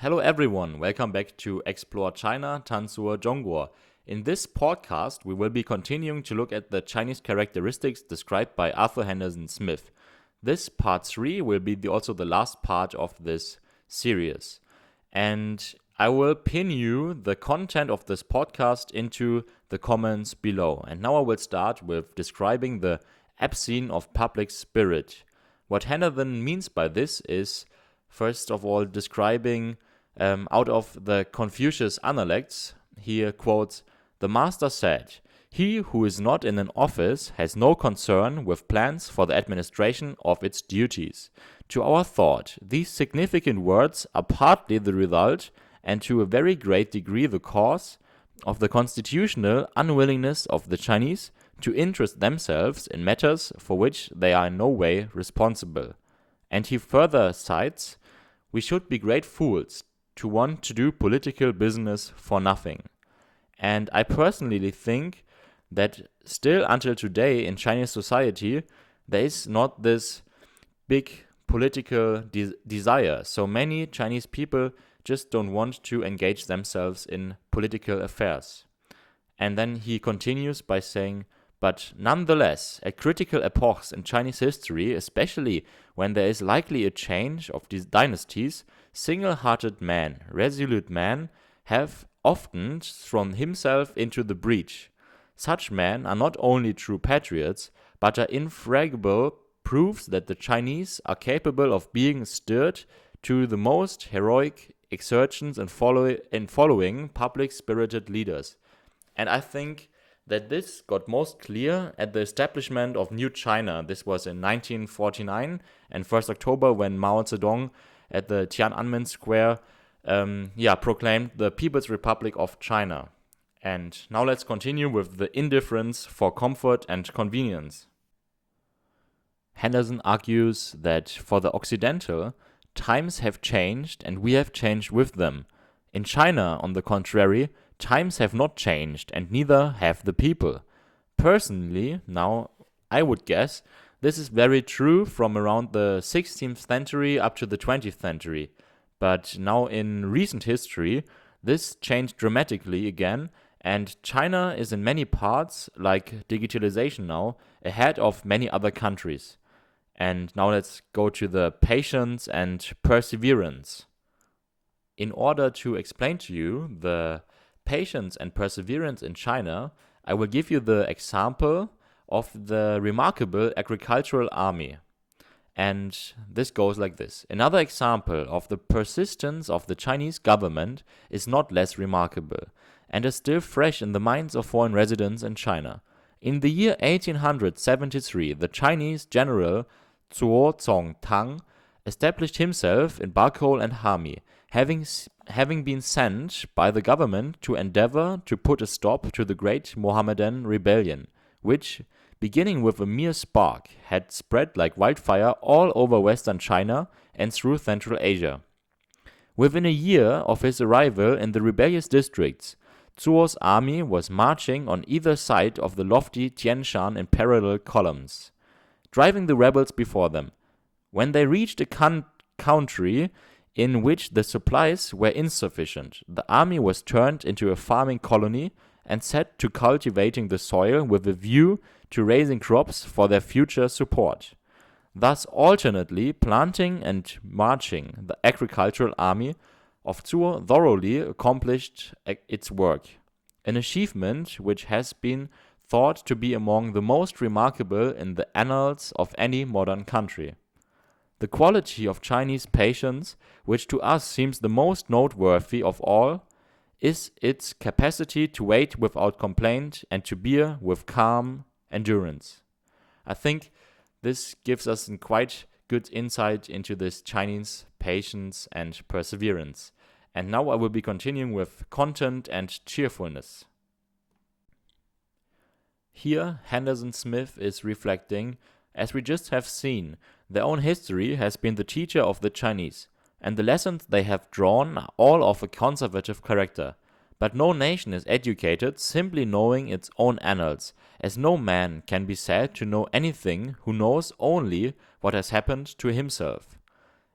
Hello everyone, welcome back to Explore China, Tanzur Zhongguo. In this podcast, we will be continuing to look at the Chinese characteristics described by Arthur Henderson Smith. This part 3 will be also the last part of this series. And I will pin you the content of this podcast into the comments below. And now I will start with describing the absence of public spirit. What Henderson means by this is, first of all, describing out of the Confucius Analects, he quotes, "The master said, 'He who is not in an office has no concern with plans for the administration of its duties.' To our thought, these significant words are partly the result, and to a very great degree the cause, of the constitutional unwillingness of the Chinese to interest themselves in matters for which they are in no way responsible." And he further cites, "We should be great fools to want to do political business for nothing." And I personally think that still until today in Chinese society, there is not this big political desire. So many Chinese people just don't want to engage themselves in political affairs. And then he continues by saying, "But nonetheless, at critical epochs in Chinese history, especially when there is likely a change of these dynasties, single-hearted men, resolute men, have often thrown himself into the breach. Such men are not only true patriots, but are infrangible proofs that the Chinese are capable of being stirred to the most heroic exertions in following public-spirited leaders." And I think that this got most clear at the establishment of New China. This was in 1949 and 1st October when Mao Zedong at the Tiananmen Square proclaimed the People's Republic of China. And now let's continue with the indifference for comfort and convenience. Henderson argues that for the Occidental, times have changed and we have changed with them. In China, on the contrary, times have not changed and neither have the people. Personally, now, I would guess, this is very true from around the 16th century up to the 20th century. But now in recent history, this changed dramatically again, and China is in many parts, like digitalization now, ahead of many other countries. And now let's go to the patience and perseverance. In order to explain to you the patience and perseverance in China, I will give you the example of the remarkable agricultural army. And this goes like this. Another example of the persistence of the Chinese government is not less remarkable, and is still fresh in the minds of foreign residents in China. In the year 1873, the Chinese general Zuo Zongtang established himself in Barkol and Hami, having been sent by the government to endeavor to put a stop to the great Mohammedan rebellion, which, beginning with a mere spark, had spread like wildfire all over western China and through Central Asia. Within a year of his arrival in the rebellious districts, Zuo's army was marching on either side of the lofty Tian Shan in parallel columns, driving the rebels before them. When they reached a country in which the supplies were insufficient, the army was turned into a farming colony and set to cultivating the soil with a view to raising crops for their future support. Thus alternately planting and marching, the agricultural army of Zuo thoroughly accomplished its work, an achievement which has been thought to be among the most remarkable in the annals of any modern country. The quality of Chinese patience, which to us seems the most noteworthy of all, is its capacity to wait without complaint and to bear with calm endurance. I think this gives us a quite good insight into this Chinese patience and perseverance. And now I will be continuing with content and cheerfulness. Here, Henderson Smith is reflecting, as we just have seen, their own history has been the teacher of the Chinese, and the lessons they have drawn are all of a conservative character. But no nation is educated simply knowing its own annals, as no man can be said to know anything who knows only what has happened to himself.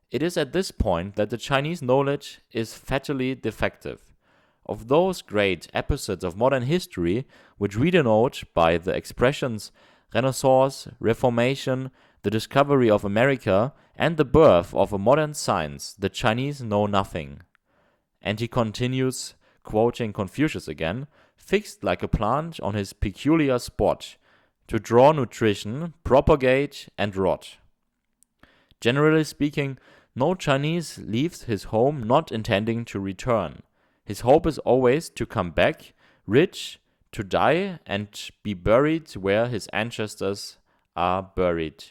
It is at this point that the Chinese knowledge is fatally defective. Of those great episodes of modern history which we denote by the expressions Renaissance, Reformation, the discovery of America, and the birth of a modern science, the Chinese know nothing. And he continues, quoting Confucius again, fixed like a plant on his peculiar spot, to draw nutrition, propagate, and rot. Generally speaking, no Chinese leaves his home not intending to return. His hope is always to come back, rich, to die, and be buried where his ancestors are buried.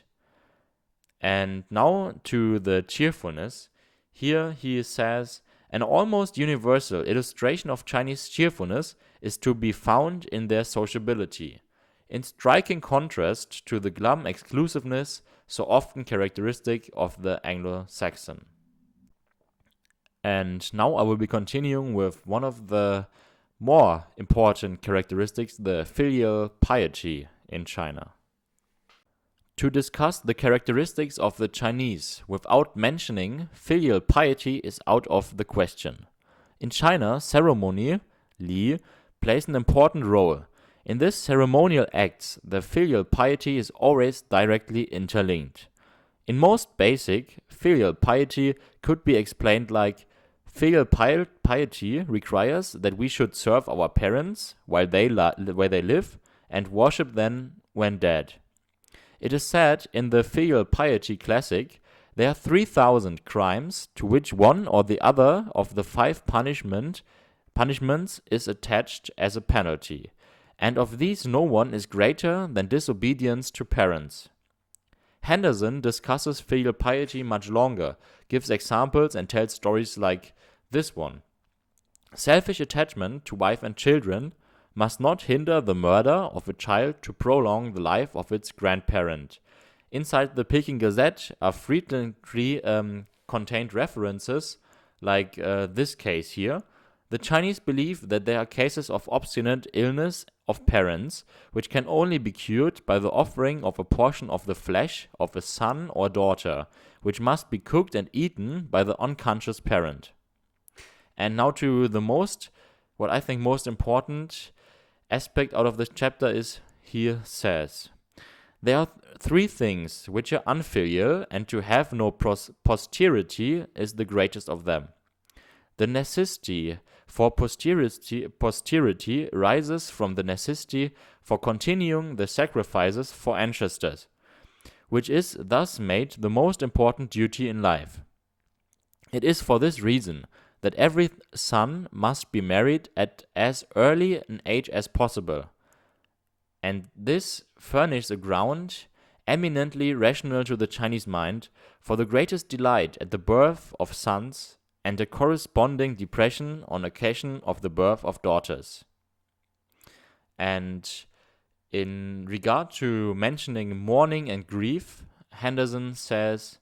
And now to the cheerfulness. Here he says, an almost universal illustration of Chinese cheerfulness is to be found in their sociability, in striking contrast to the glum exclusiveness so often characteristic of the Anglo-Saxon. And now I will be continuing with one of the more important characteristics, the filial piety in China. To discuss the characteristics of the Chinese without mentioning filial piety is out of the question. In China, ceremony, li, plays an important role. In this ceremonial acts, the filial piety is always directly interlinked. In most basic, filial piety could be explained like filial piety requires that we should serve our parents while they live and worship them when dead. It is said in the Filial Piety classic, there are 3,000 crimes to which one or the other of the 5 punishments is attached as a penalty, and of these no one is greater than disobedience to parents. Henderson discusses filial piety much longer, gives examples and tells stories like this one. Selfish attachment to wife and children must not hinder the murder of a child to prolong the life of its grandparent. Inside the Peking Gazette are frequently contained references like this case here. The Chinese believe that there are cases of obstinate illness of parents, which can only be cured by the offering of a portion of the flesh of a son or daughter, which must be cooked and eaten by the unconscious parent. And now to the what I think most important aspect out of this chapter is, here says, there are 3 things which are unfilial, and to have no posterity is the greatest of them. The necessity for posterity rises from the necessity for continuing the sacrifices for ancestors, which is thus made the most important duty in life. It is for this reason that every son must be married at as early an age as possible, and this furnishes a ground eminently rational to the Chinese mind for the greatest delight at the birth of sons and a corresponding depression on occasion of the birth of daughters. And in regard to mentioning mourning and grief, Henderson says,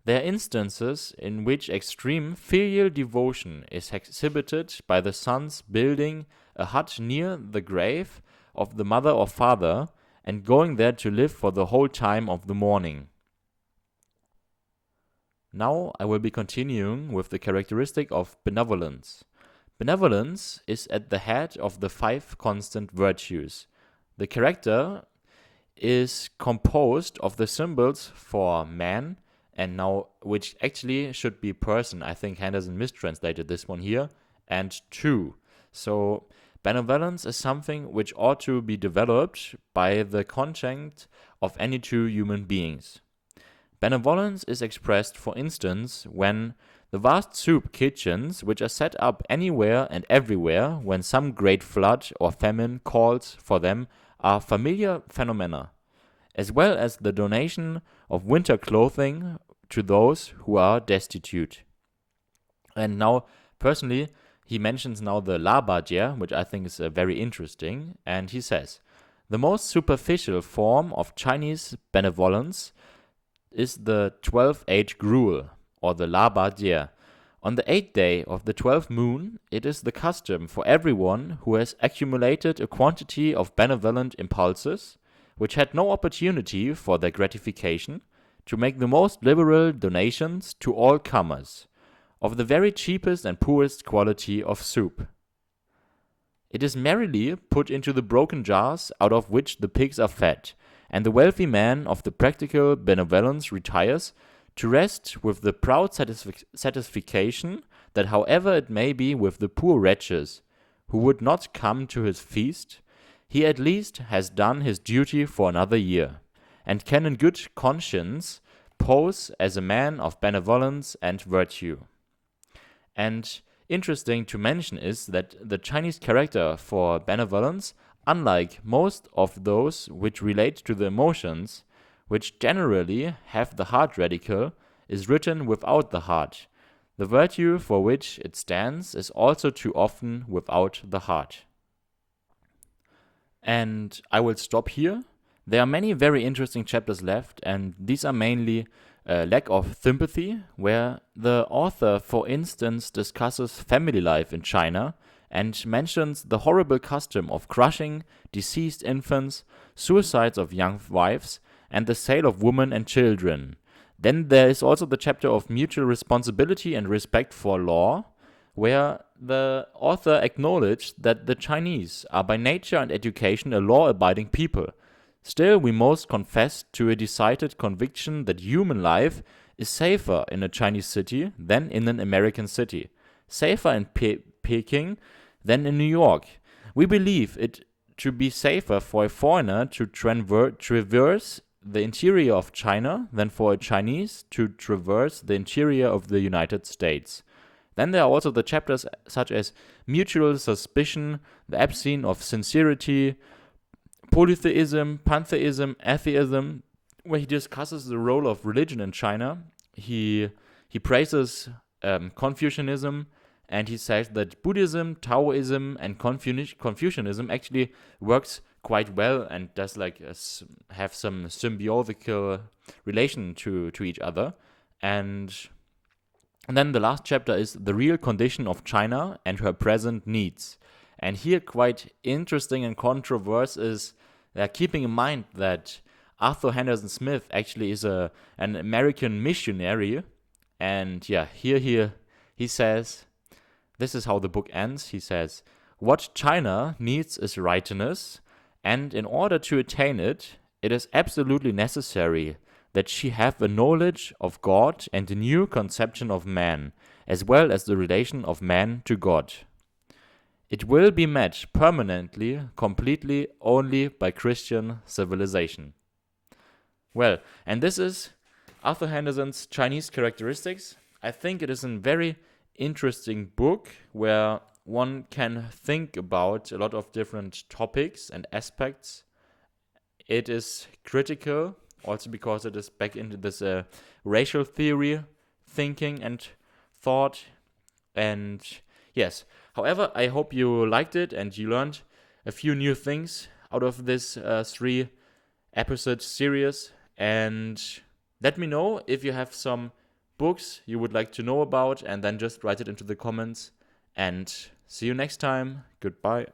there are instances in which extreme filial devotion is exhibited by the sons building a hut near the grave of the mother or father and going there to live for the whole time of the mourning. Now I will be continuing with the characteristic of benevolence. Benevolence is at the head of the 5 constant virtues. The character is composed of the symbols for man, and now, which actually should be person. I think Henderson mistranslated this one here, and 2. So benevolence is something which ought to be developed by the contact of any 2 human beings. Benevolence is expressed, for instance, when the vast soup kitchens which are set up anywhere and everywhere when some great flood or famine calls for them are familiar phenomena, as well as the donation of winter clothing to those who are destitute. And now, personally, he mentions now the Labadie, which I think is very interesting, and he says, the most superficial form of Chinese benevolence is the 12-age gruel, or the Labadie. On the 8th day of the 12th moon, it is the custom for everyone who has accumulated a quantity of benevolent impulses, which had no opportunity for their gratification, to make the most liberal donations to all comers, of the very cheapest and poorest quality of soup. It is merrily put into the broken jars out of which the pigs are fed, and the wealthy man of the practical benevolence retires to rest with the proud satisfaction that however it may be with the poor wretches who would not come to his feast, he at least has done his duty for another year, and can in good conscience pose as a man of benevolence and virtue. And interesting to mention is that the Chinese character for benevolence, unlike most of those which relate to the emotions, which generally have the heart radical, is written without the heart. The virtue for which it stands is also too often without the heart. And I will stop here. There are many very interesting chapters left, and these are mainly lack of sympathy, where the author, for instance, discusses family life in China and mentions the horrible custom of crushing deceased infants, suicides of young wives, and the sale of women and children. Then there is also the chapter of mutual responsibility and respect for law, where the author acknowledged that the Chinese are by nature and education a law-abiding people. Still, we most confess to a decided conviction that human life is safer in a Chinese city than in an American city, safer in Peking than in New York. We believe it to be safer for a foreigner to traverse the interior of China than for a Chinese to traverse the interior of the United States. Then there are also the chapters such as mutual suspicion, the absence of sincerity, polytheism, pantheism, atheism, where he discusses the role of religion in China. He praises Confucianism, and he says that Buddhism, Taoism, and Confucianism actually works quite well and does have some symbiotical relation to each other. And then the last chapter is the real condition of China and her present needs. And here, quite interesting and controversial is keeping in mind that Arthur Henderson Smith actually is an American missionary. And here he says, this is how the book ends. He says, what China needs is rightness, and in order to attain it, it is absolutely necessary that she have a knowledge of God and a new conception of man, as well as the relation of man to God. It will be met permanently, completely, only by Christian civilization. Well, and this is Arthur Henderson's Chinese Characteristics. I think it is a very interesting book where one can think about a lot of different topics and aspects. It is critical, also because it is back into this racial theory thinking and thought. And yes, however, I hope you liked it and you learned a few new things out of this 3-episode series. And let me know if you have some books you would like to know about, and then just write it into the comments. And see you next time. Goodbye.